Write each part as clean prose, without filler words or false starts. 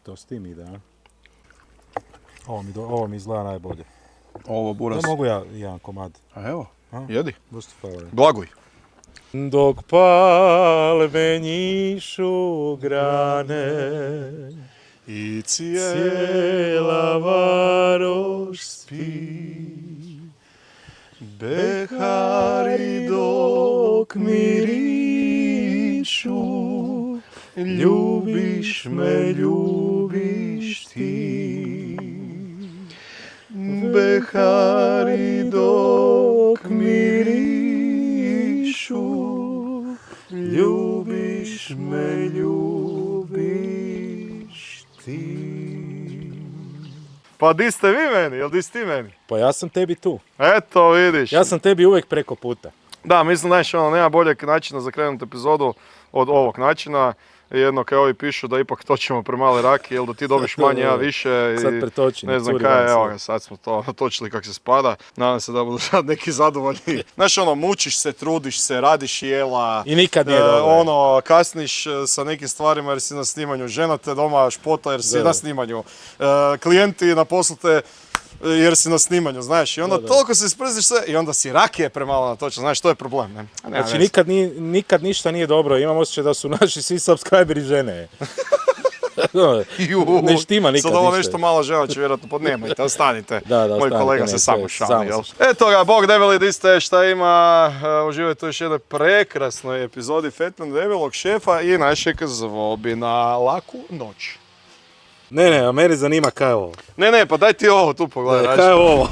to s tim ide, a? Ovo mi izgleda najbolje. Ovo buras. Da mogu ja jedan komad. A evo, A? jedi. Dosta hvala. Blaguj. Dok palme njišu grane I cijela varoš spi, behari dok mirišu, ljubiš me, ljubiš ti. Behari dok mirišu, ljubiš me, ljubiš ti. Pa di ste vi meni, jel di si ti meni? Pa ja sam tebi tu. Eto vidiš. Ja sam tebi uvijek preko puta. Da, mislim, znaš, nema boljeg načina za krenuti epizodu od ovog načina. Jedno kao ovi pišu da ipak točimo premale raki, jel da ti dobiš manje, ja više. Sad pretoči. Ne znam kaj, evo ga, sad smo to natočili kako se spada. Nadam se da budu sad neki zadovoljni. Znaš, mučiš se, trudiš se, radiš jela. I nikad nije dobro. Kasniš sa nekim stvarima jer si na snimanju. Žena te doma špota jer si na snimanju. Klijenti na poslu te jer si na snimanju, znaš, i onda toliko se isprziš sve i onda si rakije premalo natočen, znaš, to je problem, ne? Znači, nikad ništa nije dobro, imam osjećaj da su naši svi subscriberi žene. Ne štima nikad sad ovo nešto malo žena će vjerojatno nemojte, ostanite. Moj kolega se samo šali, jel? Eto ga, bog debeli, di ste, šta ima, uživajte u još jednoj prekrasnoj epizodi Fatman debelog šefa i našeg Zvobina. Laku noć. Ne, a mene zanima kaj je ovo. Ne, pa daj ti ovo tu pogledaj. Kaj je ovo?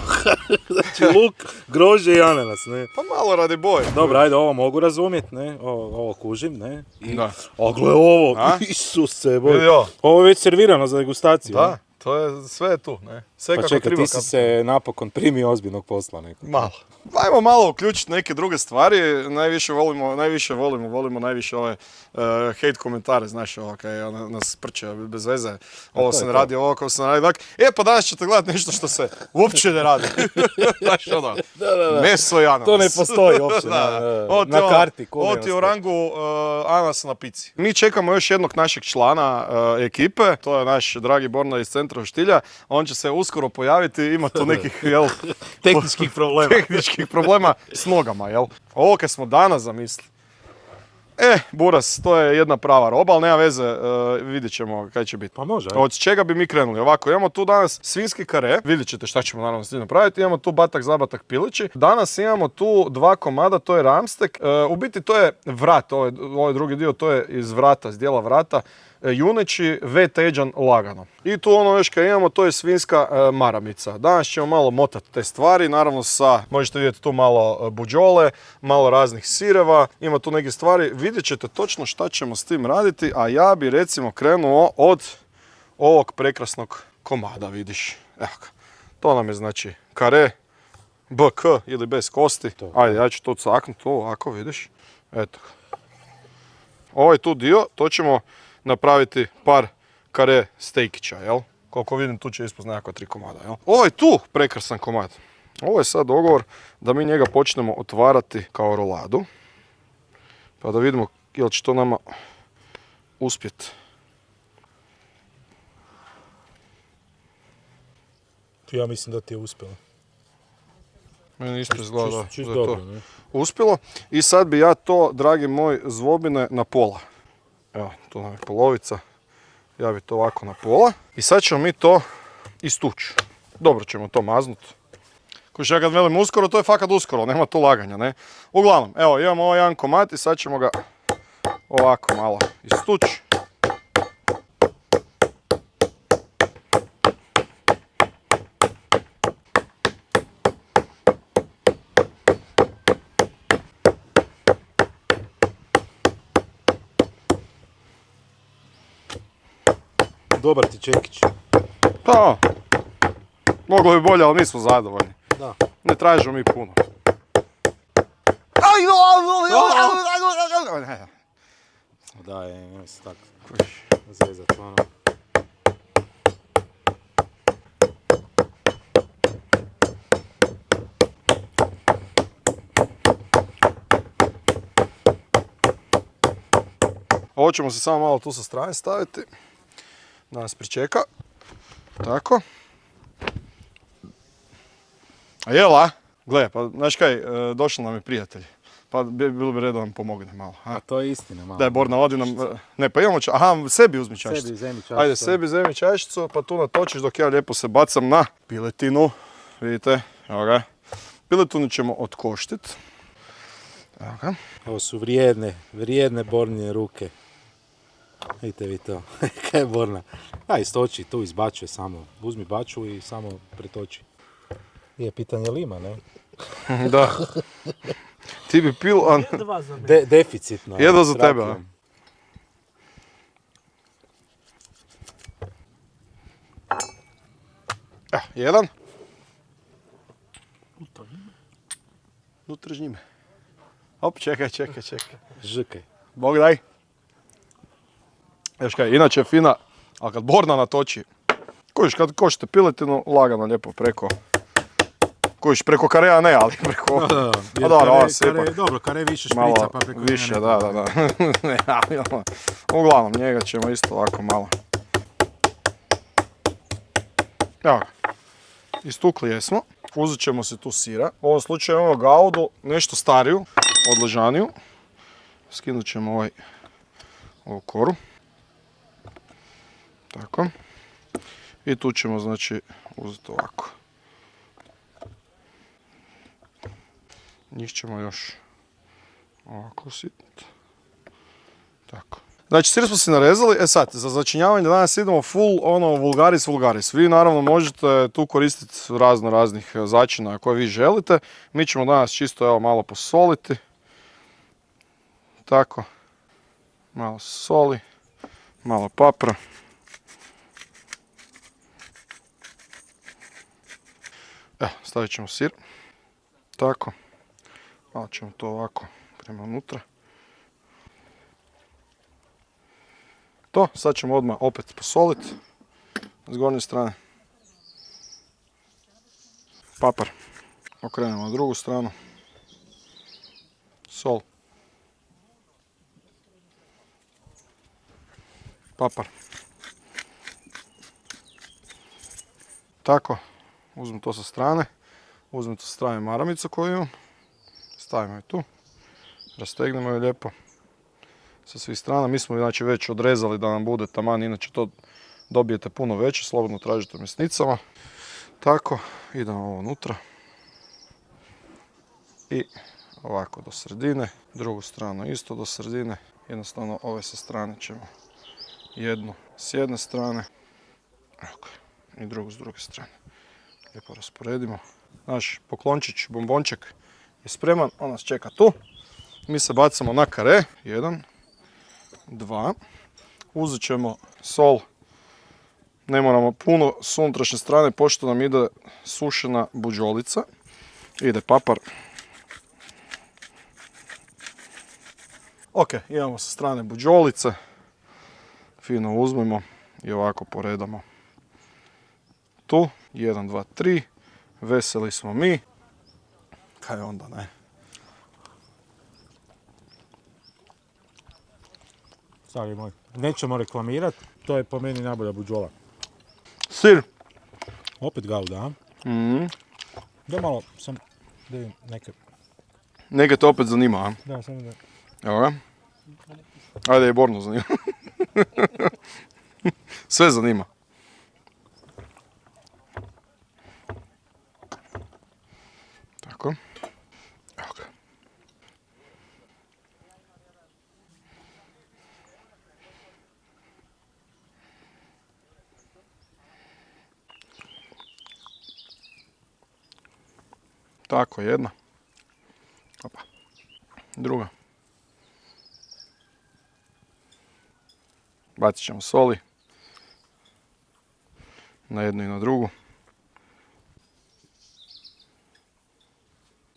Znači luk, grožđe i ananas, ne? Pa malo radi boje. Dobro, ajde, ovo mogu razumjeti, ne? Ovo kužim, ne? Da. A gle ovo, Isuse, boj. Ovo je već servirano za degustaciju. Da, ne? to je, sve je tu, ne? Sve pa kako čekaj, treba. ti si se napokon primio ozbiljnog posla nekog. Malo. Ajmo malo uključiti neke druge stvari, najviše volimo ove hate komentare, znaš, ovo kaj nas prče bez veze, ovo se ne radi, ovo kao se ne radi, pa danas ćete gledati nešto što se uopće ne radi, znaš meso i ananas. To ne postoji uopće na karti. Ovo ti je u rangu ananas na pici. Mi čekamo još jednog našeg člana ekipe, to je naš dragi Borna iz centra Štilja, on će se uskoro pojaviti, ima tu nekih, tehničkih problema s nogama, jel? Ovo kad smo danas zamislili. Buras, to je jedna prava roba, ali nema veze, vidjet ćemo kaj će biti. Pa može. Od čega bi mi krenuli? Ovako, imamo tu danas svinjski kare, vidjet ćete šta ćemo naravno s njim napraviti, imamo tu batak, zabatak, pilići. Danas imamo tu dva komada, to je ramstek, u biti to je vrat, ovaj drugi dio, to je iz vrata, iz dijela vrata. Juneći, veteđan, lagano. I tu još kad imamo, to je svinjska maramica. Danas ćemo malo motati te stvari, naravno možete vidjeti tu malo buđole, malo raznih sireva, ima tu neke stvari. Vidjet ćete točno šta ćemo s tim raditi, a ja bi recimo krenuo od ovog prekrasnog komada, vidiš. Evo ga. To nam je znači kare, BK ili bez kosti. Ajde, ja ću to caknuti, ovako vidiš. Eto. Ovaj tu dio, to ćemo napraviti par kare stejkića, jel? Koliko vidim, tu će ispod nekakva 3 komada, jel? Ovo je tu prekrasan komad. Ovo je sad dogovor da mi njega počnemo otvarati kao roladu. Pa da vidimo jel će to nama uspjeti. Ja mislim da ti je uspjelo. Meni isto izgleda da je to uspjelo. I sad bi ja to, dragi moj Zvobine, na pola. Evo, tu nam je polovica. Ja bi to ovako na pola. I sad ćemo mi to istući. Dobro ćemo to maznuti. Kuš, ja kad velim uskoro, to je fakat uskoro, nema tu laganja, ne? Uglavnom, evo, imamo ovaj jedan komad i sad ćemo ga ovako malo istući. Dobar ti čekić. Da. Moglo bi bolje, ali mi smo zadovoljni. Da. Ne tražimo mi puno. Da, nemoj se tako zezat, ono. Ovo ćemo se samo malo tu sa strane staviti. da nas pričeka. Tako. A jela? Gle, pa znaš kaj, došli nam je prijatelj. Pa bilo bi red da nam pomogne malo. A to je istina malo. Daj, Borna, odi nam... Ne, pa imamo aha, sebi uzmi čašicu. Sebi zemi čašicu. Ajde, sebi zemi čašicu, pa tu natočiš dok ja lijepo se bacam na piletinu. Vidite, evo ga. Piletinu ćemo otkoštit. Evo ga. Ovo su vrijedne Bornine ruke. Vidite vi to. Kaj je Borna? A, istoči, tu izbačuje samo. Uzmi baču i samo pretoči. Nije pitanje lima, ne? Da. Ti bi pil... Deficitno. Jedva za tebe, a? Jedan. Unutra žnjime. Op, čekaj. Žikaj. Bog daj. Još kaj, inače je fina, ali kad Borna natoči, kojiš kad košite piletinu, lagano lijepo preko, kojiš preko kareja ne, ali preko... Da, dobro, kare više šprica pa preko više, da. Ne, ali uglavnom, njega ćemo isto ovako malo. Evo ga, istukli jesmo, uzet ćemo se tu sira. U ovom slučaju imamo gaudu, nešto stariju, odležaniju. Skinut ćemo ovu koru. Tako. I tu ćemo, znači, uzeti ovako. Njih ćemo još ovako sitnuti. Tako. Znači, sir smo si narezali. Sad, za začinjavanje danas idemo full vulgaris. Vi naravno možete tu koristiti raznih začina koje vi želite. Mi ćemo danas čisto evo malo posoliti. Tako. Malo soli. Malo papra. Evo, stavit ćemo sir. Tako. Malo ćemo to ovako prema unutra. To, sad ćemo odmah opet posoliti s gornje strane. Papar. Okrenemo na drugu stranu. Sol. Papar. Tako. Uzmem to sa strane. Uzmem to sa strane maramicu koju imam. Stavimo je tu. Rastegnemo je lijepo. Sa svih strana. Mi smo znači već odrezali da nam bude taman, inače to dobijete puno veće, slobodno tražite u mesnicama. Tako, idemo ovo unutra. I ovako do sredine, drugu stranu isto do sredine. Jednostavno ove sa strane ćemo jednu s jedne strane, i drugu s druge strane. Lijepo rasporedimo. Naš poklončić, bombonček je spreman, on nas čeka tu. Mi se bacamo na kare, 1, 2. Uzet ćemo sol. Ne moramo puno s unutrašnje strane, pošto nam ide sušena buđolica. Ide papar. Ok, imamo sa strane buđolice. Fino uzmemo i ovako poredamo. Tu, 1, 2, 3. Veseli smo mi. Kaj onda ne? Stari moj, nećemo reklamirati, to je po meni najbolja buđola. Sir. Opet gauda, a? Da malo sam, da vidim neke. Neke te opet zanima, a? Da, samo da. Evo ga. Ajde, i Bornu zanima. Sve zanima. Tako. Evo ga. Tako, jedna. Opa. Druga. Bacit ćemo soli. Na jednu i na drugu.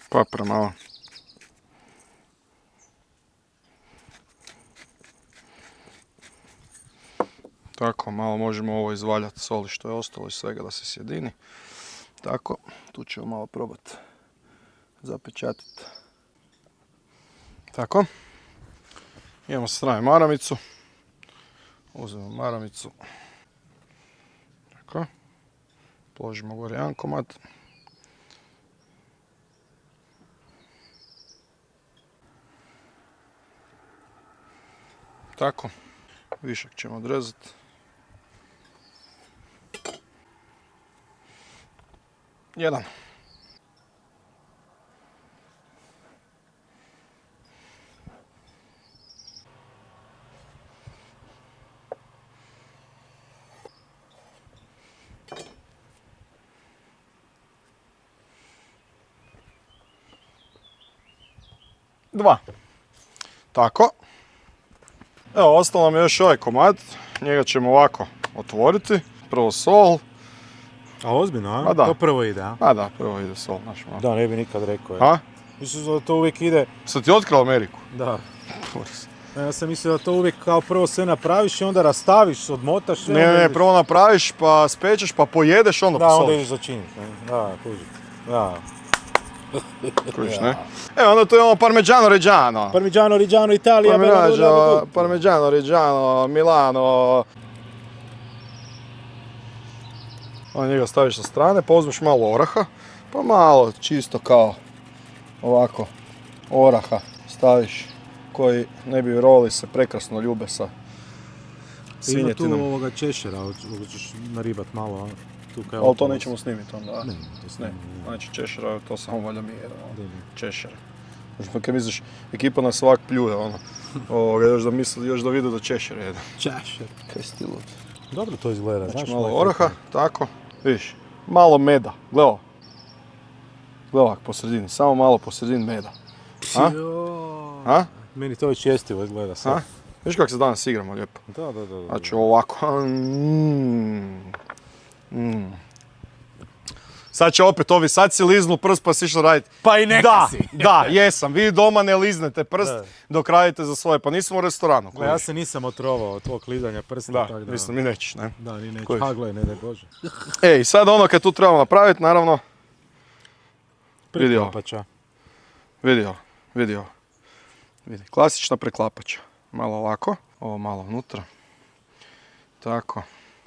Papra malo. Tako, malo možemo ovo izvaljati soli što je ostalo iz svega da se sjedini. Tako, tu ćemo malo probati zapečatiti. Tako. Imamo sa strane maramicu. Uzmemo maramicu. Tako. Položimo gore jedan komad. Tako. Višak ćemo odrezati. Jedan. Dva. Tako. Evo, ostalo nam je još ovaj komad. Njega ćemo ovako otvoriti. Prvo sol. A ozbiljno, a? Pa da. To prvo ide, a? A da, prvo ide sol, znaš malo. Da, ne bi nikad rekao. A? Mislim da to uvijek ide... Sad ti otkrao Ameriku? Da. Ja sam mislio da to uvijek kao prvo sve napraviš i onda rastaviš, odmotaš sve. Ne, prvo napraviš, pa spečeš, pa pojedeš, onda Da, onda posoliš. ideš začiniti. Da, kužim. Da. Kužiš, ne? Evo, onda to je ono Parmigiano Reggiano. Parmigiano Reggiano Italija, Parmigiano Reggiano, Milano. Onda njega staviš sa strane, pa uzmeš malo oraha, pa malo čisto kao ovako oraha staviš koji ne bi roli se prekrasno ljube sa Ima tu svinjetinom. ovoga češera, hoćeš naribat malo, a? Tu kaj Ali to nećemo snimiti onda. Ne, to Ne, snimamo. znači češera, to samo valjda mi je. Da. Češera. Znači, kaj misliš, ekipa nas svak pljuje, ono. Još da vide da češer jede. Češer. Kaj si ti lud? Dobro to izgleda, Znači znaš. malo ovaj oraha, kako- tako, vidiš, malo meda, gle ovo. Gle ovak po sredini, samo malo po sredini meda. A? Joj. A? Meni to već jestivo izgleda sad. A? Viš kako se danas igramo lijepo. Da. Znači ovako. Sad će opet ovi, sad si liznu prst pa si išao raditi. Pa i neka Da, si. da, jesam. Vi doma ne liznete prst Da. dok radite za svoje, pa nismo u restoranu. Ja se nisam otrovao od tvog klizanja prsta, Da, tako da... mislim i nećeš, ne? Da, ni neću. Kojiš? Ha, gle, ne daj Bože. Ej, sad ono kad tu trebamo napraviti, naravno, Vidio. Preklapača. vidi ovo. Vidi, klasična preklapača. Malo ovako, ovo malo unutra. Tako,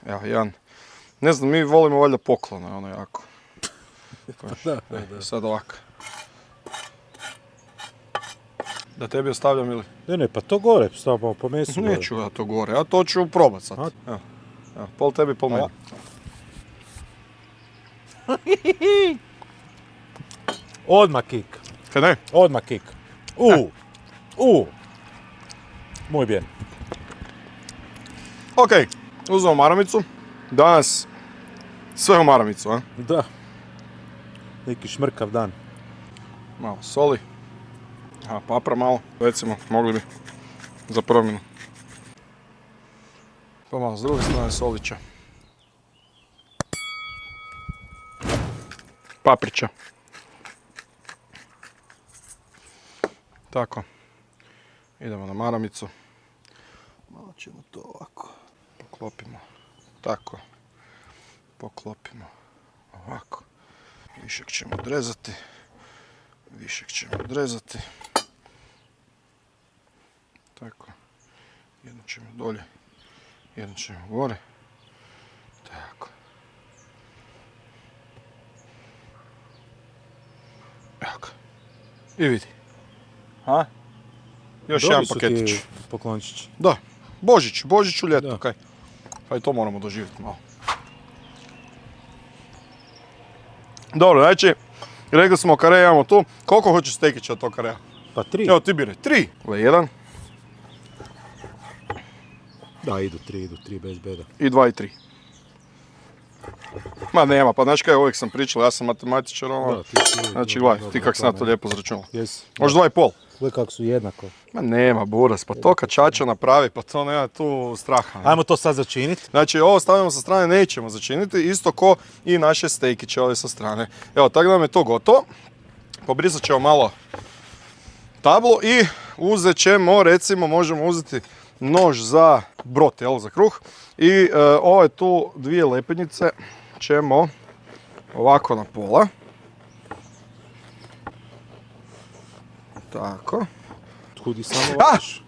evo jedan. Ne znam, mi volimo valjda poklone, ono jako. Da. Sad ovako. Da tebi ostavljam ili? Ne, pa to gore, stavamo po mesu. gore. Neću ja to gore, ja to ću probat sad. A? Evo, pol tebi, pol meni. Odmah kik. Kaj ne? Odmah kik. Muy bien. Ok, uzmemo maramicu. Danas sve u maramicu, a? Da. Neki šmrkav dan. Malo soli. Aha, papra malo. Recimo, mogli bi za promjenu. Pa malo s druge strane solića. Paprića. Tako. Idemo na maramicu. Malo ćemo to ovako. Poklopimo. Tako. Poklopimo. Ovako. Višak ćemo odrezati. Tako. Jedno ćemo dolje. Jedno ćemo gore. Tako. Evo ga. I vidi. A? Još jedan paketić. Dobri su ti poklončići. Da. Božić u ljeto, Da. kaj. Pa i to moramo doživjeti malo. Dobro, znači, rekli smo kare imamo tu. Koliko hoćeš stekića od tog karea? Pa 3. Evo ti biraj, 3. Gle, 1 Da, idu 3 bez beda. i 2 i 3. Ma nema, pa znaš kaj, uvijek sam pričala, ja sam matematičar, ono. Da, ti si... Znači, gledaj, ti kak si na to lijepo zračunala. Jesi. Možda 2,5. Gle kako su jednako. Ma nema, buras, pa to kad čača napravi, pa to nema tu straha. Ne? Ajmo to sad začiniti. Znači, ovo stavljamo sa strane, nećemo začiniti, isto ko i naše stejkiće ove sa strane. Evo, tako da nam je to gotovo. Pobrisat ćemo malo tablo i uzet ćemo, recimo, možemo uzeti nož za brot, jel, za kruh. I ove tu dvije lepenjice ćemo ovako na pola. Tako. Kudi samo vaš.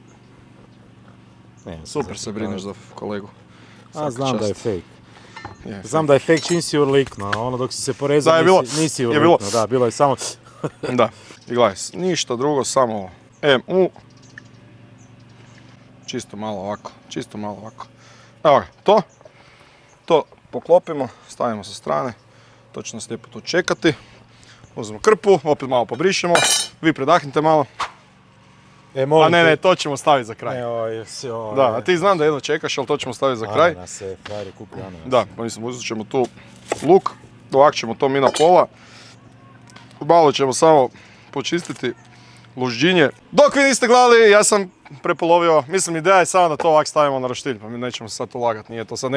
Ne, Super se brineš za kolegu. A, Svaka znam da je čast. fake. Je. Znam da je fake čim si urliknuo, ono dok si se porezao Da, je bilo. nisi Je urliknuo, bilo. da, bilo je samo... Da, i gledaj, ništa drugo, samo ovo. Čisto malo ovako. Evo ga, to poklopimo, stavimo sa strane, to će nas lijepo tu čekati. Uzmemo krpu, opet malo pobrišemo, vi predahnite malo. molim A ne, te. to ćemo staviti za kraj. Da, a ti znam da jedno čekaš, ali to ćemo staviti za kraj. Ananas se, frajer je kupio ananas. Da, pa mislim, uzet ćemo tu luk, ovak ćemo to mi na pola. Malo ćemo samo počistiti lužđinje. Dok vi niste gledali, ja sam prepolovio, mislim ideja je samo da to ovak stavimo na roštilj, pa mi nećemo se sad to lagat, nije to sad,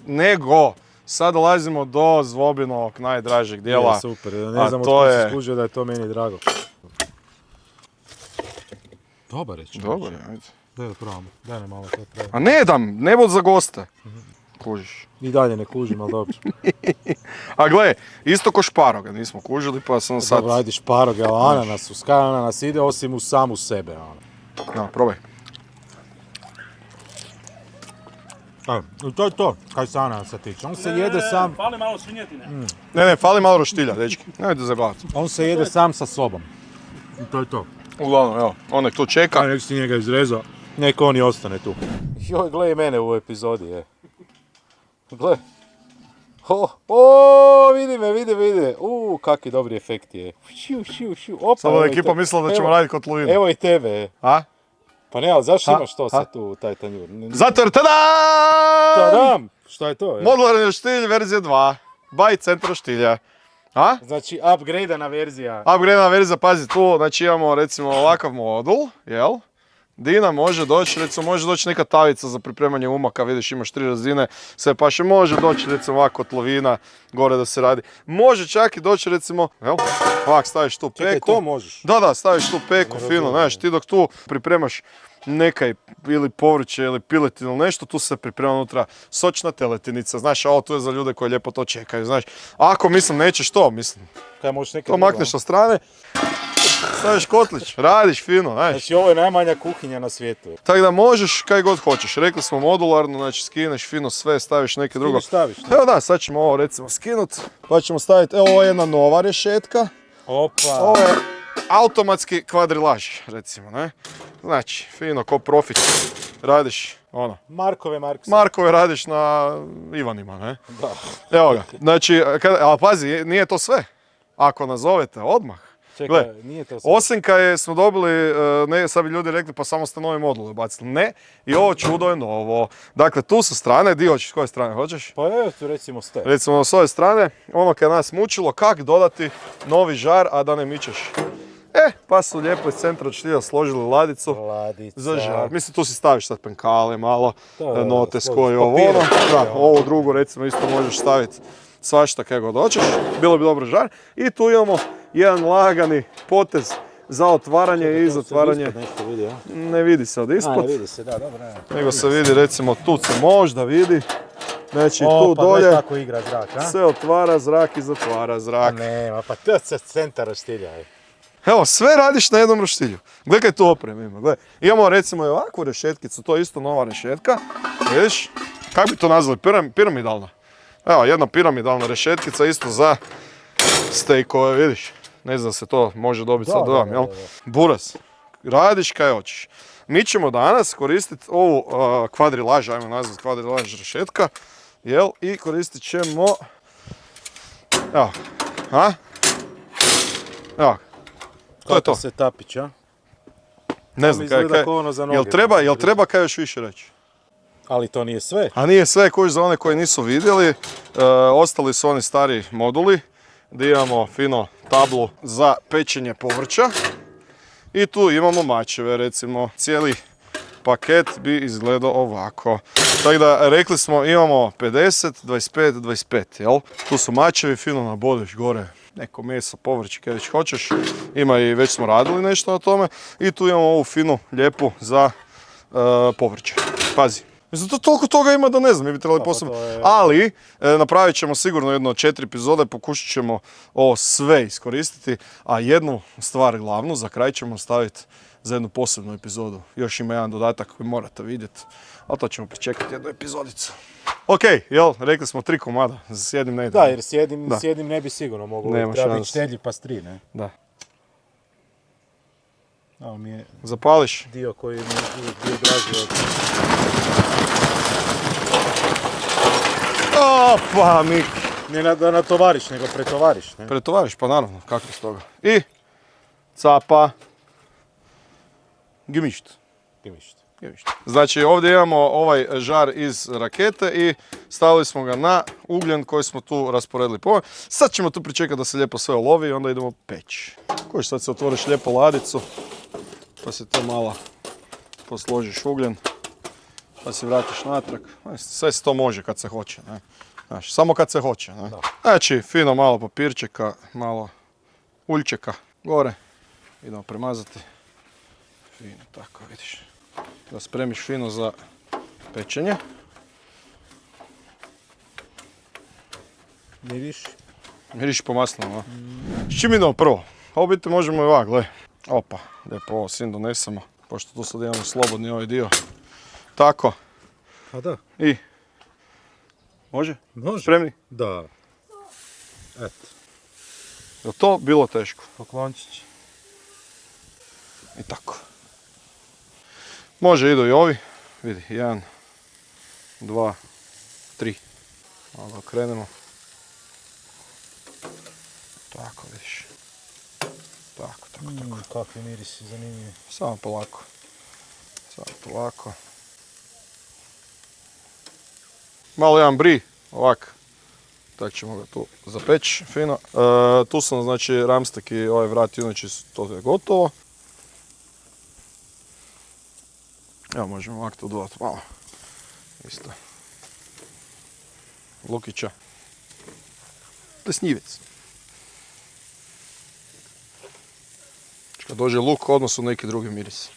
nego sad dolazimo do Zvobinog najdražeg dijela. Je, super, ne znam od to kuda je- si skužio da je to meni drago. Dobar je čovječe. Dobar je, ajde. Daj da probamo, daj nam malo to treba. A ne dam, ne bud za goste. Kužiš. I dalje ne kužim, ali dobro. A gle, isto ko šparoga, nismo kužili pa sam sad... Dobro, ajde šparoge, ali ananas, uz kaj ananas ide osim u samu sebe. Ono. No, probaj. I to je to, kaj se ananasa tiče. On se jede sam, Fali malo svinjetine. Ne, fali malo roštilja, dečki. Nemojte zabavati. on se jede sam sa sobom. I to je to. Uglavnom, evo, on nek tu čeka. Aj, nek si njega izrezao. Nek on i ostane tu. Joj, gledaj mene u ovoj epizodi, je. Gle. Vidi me. Kakvi dobri efekti je. Šiu. Opa, Samo evo da i ekipa te- mislila da ćemo evo- raditi kotlovinu. Evo i tebe. A? Pa ne, ali zašto Ha? imaš to Ha? sad tu, taj tanjur? Zato jer tada! Tadam! Šta je to? Modularni roštilj verzija 2. By Centar roštilja. A? Znači, upgradeana verzija. Upgradeana verzija, pazi tu, znači imamo recimo ovakav modul, jel? Di nam može doći, recimo može doći neka tavica za pripremanje umaka, vidiš imaš 3 razine, sve paše, može doći recimo ovako kotlovina, gore da se radi. Može čak i doći recimo, jel? Ovak staviš tu peku. Čekaj, to možeš. Da, staviš tu peku fino, znaš, ti dok tu pripremaš nekaj ili povrće ili piletinu ili nešto, tu se priprema unutra sočna teletinica, znaš, a ovo tu je za ljude koji lijepo to čekaju, znaš. Ako mislim nećeš to, mislim, Kaj možeš neka to makneš sa strane, staviš kotlić, radiš fino, znaš. Znači, ovo je najmanja kuhinja na svijetu. Tako da možeš kaj god hoćeš, rekli smo modularno, znači skineš fino sve, staviš neke drugo. Staviš, ne? Evo da, sad ćemo ovo recimo skinut, pa ćemo staviti, evo ovo je jedna nova rješetka, Opa. ovo je automatski kvadrilaž, recimo, ne. Znači, fino, ko profić, radiš, ono, Markove. Markove radiš na Ivanima, ne. Da. Evo ga, znači, ali pazi, nije to sve, ako nazovete odmah. Čekaj, Gle, nije to sve. osim kad smo dobili, ne, sad bi ljudi rekli pa samo ste novi modul ubacili. Ne, i ovo čudo je novo. Dakle, tu sa strane, di hoćeš, s koje strane hoćeš? Pa evo tu recimo ste. Recimo s ove strane, ono kad nas mučilo, kak dodati novi žar, a da ne mičeš. Pa su lijepo iz centra roštilja složili ladicu Ladica. za žar. Mislim, tu si staviš sad penkale malo, Da, notes složiš koji ovo papire. ono. Da, ovo drugo recimo isto možeš staviti svašta kaj god hoćeš. Bilo bi dobro žar. I tu imamo jedan lagani potez za otvaranje i zatvaranje. Nešto vidi, a? Ne vidi se od ispod, vidi se, da, dobro. nego se vidi recimo tu se možda vidi. Znači tu Pa dolje gledaj kako igra zrak, a? se otvara zrak i zatvara zrak. Nema, pa to se centar roštilja. Evo, sve radiš na jednom roštilju. Gle kaj tu opreme ima, gle. Imamo recimo i ovakvu rešetkicu, to je isto nova rešetka. Vidiš, kako bi to nazvali, piramidalna. Evo, jedna piramidalna rešetkica isto za stejkove, vidiš. Ne znam da se to može dobiti sad dojam, jel? Buras, radiš kaj hoćeš. Mi ćemo danas koristiti ovu kvadrilaž, ajmo nazvati kvadrilaž rešetka, jel? I koristit ćemo, evo, evo, to je to. se tapić, a? Ne znam, izgleda ko ono za noge. jel treba kaj još više reći? Ali to nije sve. A nije sve, kuž za one koji nisu vidjeli, ostali su oni stari moduli, gdje imamo fino tablu za pečenje povrća. I tu imamo mačeve, recimo, cijeli paket bi izgledao ovako. Tako da, rekli smo, imamo 50, 25, 25, jel? Tu su mačevi, fino nabodeš gore neko meso, povrće, kaj već hoćeš. Ima i, već smo radili nešto na tome. I tu imamo ovu finu, lijepu za povrće. Pazi. Mislim, to toliko toga ima da ne znam, mi bi trebali posebno. Ali, napravit ćemo sigurno jedno 4 epizode, pokušat ćemo ovo sve iskoristiti, a jednu stvar glavnu, za kraj ćemo staviti za jednu posebnu epizodu. Još ima jedan dodatak koji morate vidjeti, ali to ćemo pričekati jednu epizodicu. Ok, jel, rekli smo 3 komada, s jednim ne ide. Da, jer Da. s jednim ne bi sigurno mogao. Nema Treba biti šanse. štedljiv pa s 3, ne? Da. Ovo mi je Zapališ. dio koji mi je uvijek bio draži od... Opa, Mik. Ne da natovariš, nego pretovariš, ne? Pretovariš, pa naravno, kako s toga. I capa. Gimišt. Gimišt. Znači ovdje imamo ovaj žar iz rakete i stavili smo ga na ugljen koji smo tu rasporedili po. Sad ćemo tu pričekati da se lijepo sve olovi i onda idemo peći. Kojiš, sad se otvoriš lijepo ladicu, pa se to malo posložiš ugljen, pa se vratiš natrag. Sve se to može kad se hoće, ne? Znači, samo kad se hoće, ne? Znači, fino malo papirčeka, malo uljčeka gore. Idemo premazati. Fino, tako vidiš. Da spremiš fino za pečenje. Miriš? Miriš po maslinom, a? S čim idemo prvo? Ovo biti možemo i ovak, gle. Opa, lijepo ovo sin donesemo, pošto tu sad imamo slobodni ovaj dio. Tako. A da. I? Može? Može. Spremni? Da. Eto. Je to bilo teško? Poklončić. I tako. Može, idu i ovi. Vidi, 1, 2, 3. Malo krenemo. Tako, vidiš. Tako. Kakvi mirisi zanimljivi. Samo polako. Malo jedan bri, ovak. Tako ćemo ga tu zapeći, fino. Tu sam, znači, ramstek i ovaj vrat, inače to je gotovo. Evo, možemo ovak to dodati malo. Isto. Lukića. Plesnjivec. Kad dođe luk, odmah su neki drugi mirisi.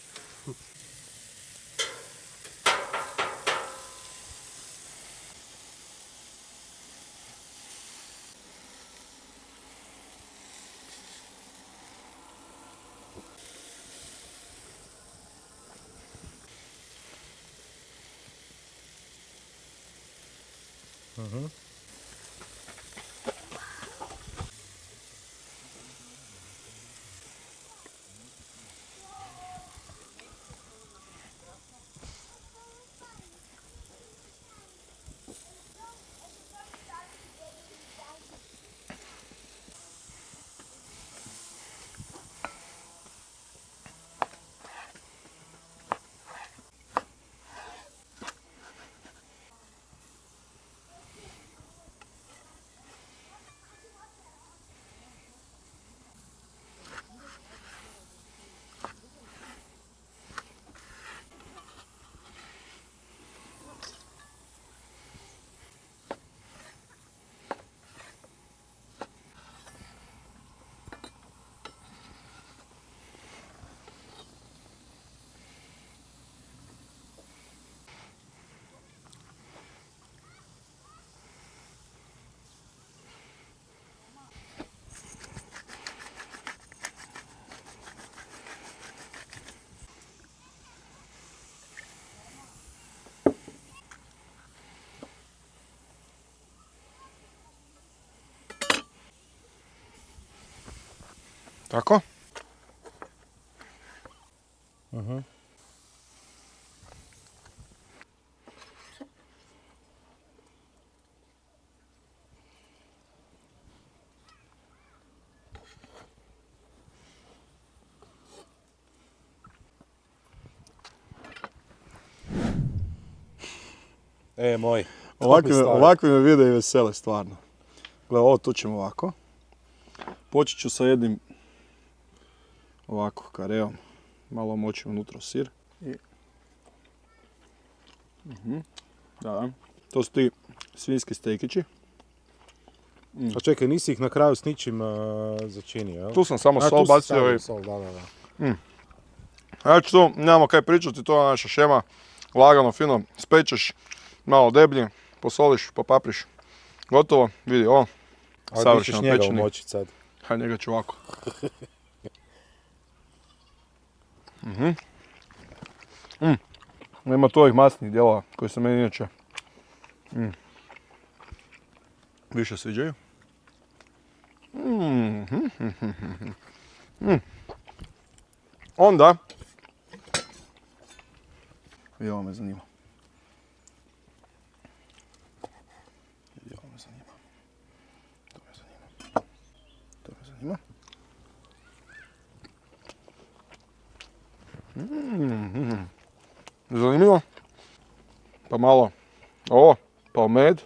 Tako? Moj. Ovakvi me vide i vesele, stvarno. Gle, ovo tu ćemo ovako. Počet ću sa jednim ovako kareom. Malo moćim unutra sir. Da. To su ti svinjski stekići. A čekaj, nisi ih na kraju s ničim začinio, jel? Tu sam samo sol bacio i... Sol, da. Znači tu nemamo kaj pričati, to je naša šema. Lagano, fino, spečeš, malo deblji, posoliš, popapriš. Gotovo, vidi ovo. Ali ti ćeš njega umočit sad. Hajde, njega ću ovako. Nema tu ovih masnih dijelova koji se meni inače više sviđaju. Onda, i ovo me zanima. Ovo me zanima. To me zanima. To me zanima. Zanimljivo. Pa malo ovo, pa med.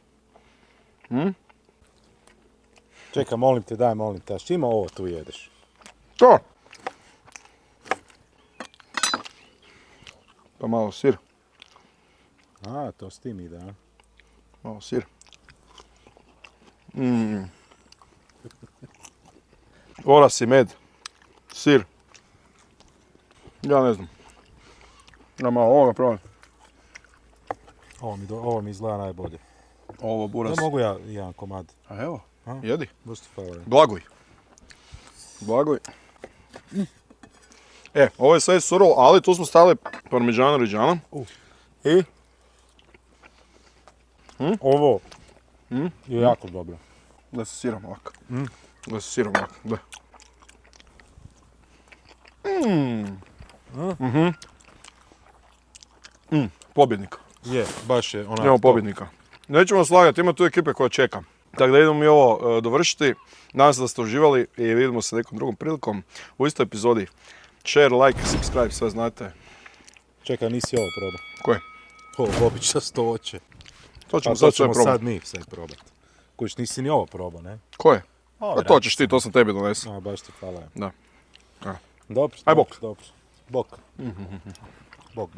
Čekaj, molim te, daj, molim te, a s čima ovo tu jedeš? To! Pa malo sir. A, to s tim ide, a? Malo sir. Oras i med. Sir. Ja ne znam. Ja malo ovoga probam. Ovo mi izgleda najbolje. Ovo buras. Ne mogu ja jedan komad. A evo, A? jedi. Baš ti hvala. Blaguj. Blaguj. Ovo je sve surovo, ali tu smo stavili parmigiano reggiano. I? Ovo je jako dobro. Da se siram ovako. Da se siram ovako, da. Pobjednik. Je, baš je onako. Imamo pobjednika. Nećemo slagati, ima tu ekipe koja čeka. Tako da idemo mi ovo dovršiti. Nadam se da ste uživali i vidimo se nekom drugom prilikom u istoj epizodi. Share, like, subscribe, sve znate. Čekaj, nisi ovo probao. Koje? Ovo običasto oće. To ćemo A sad to sve ćemo probati. sad mi sve probati. Kuć, nisi ni ovo probao, ne? Koje? Ove A to ćeš ti, to sam tebi donesao. A, baš ti hvala. Da. A. Dobro. Aj, bok. Dobro. Bok. Bok.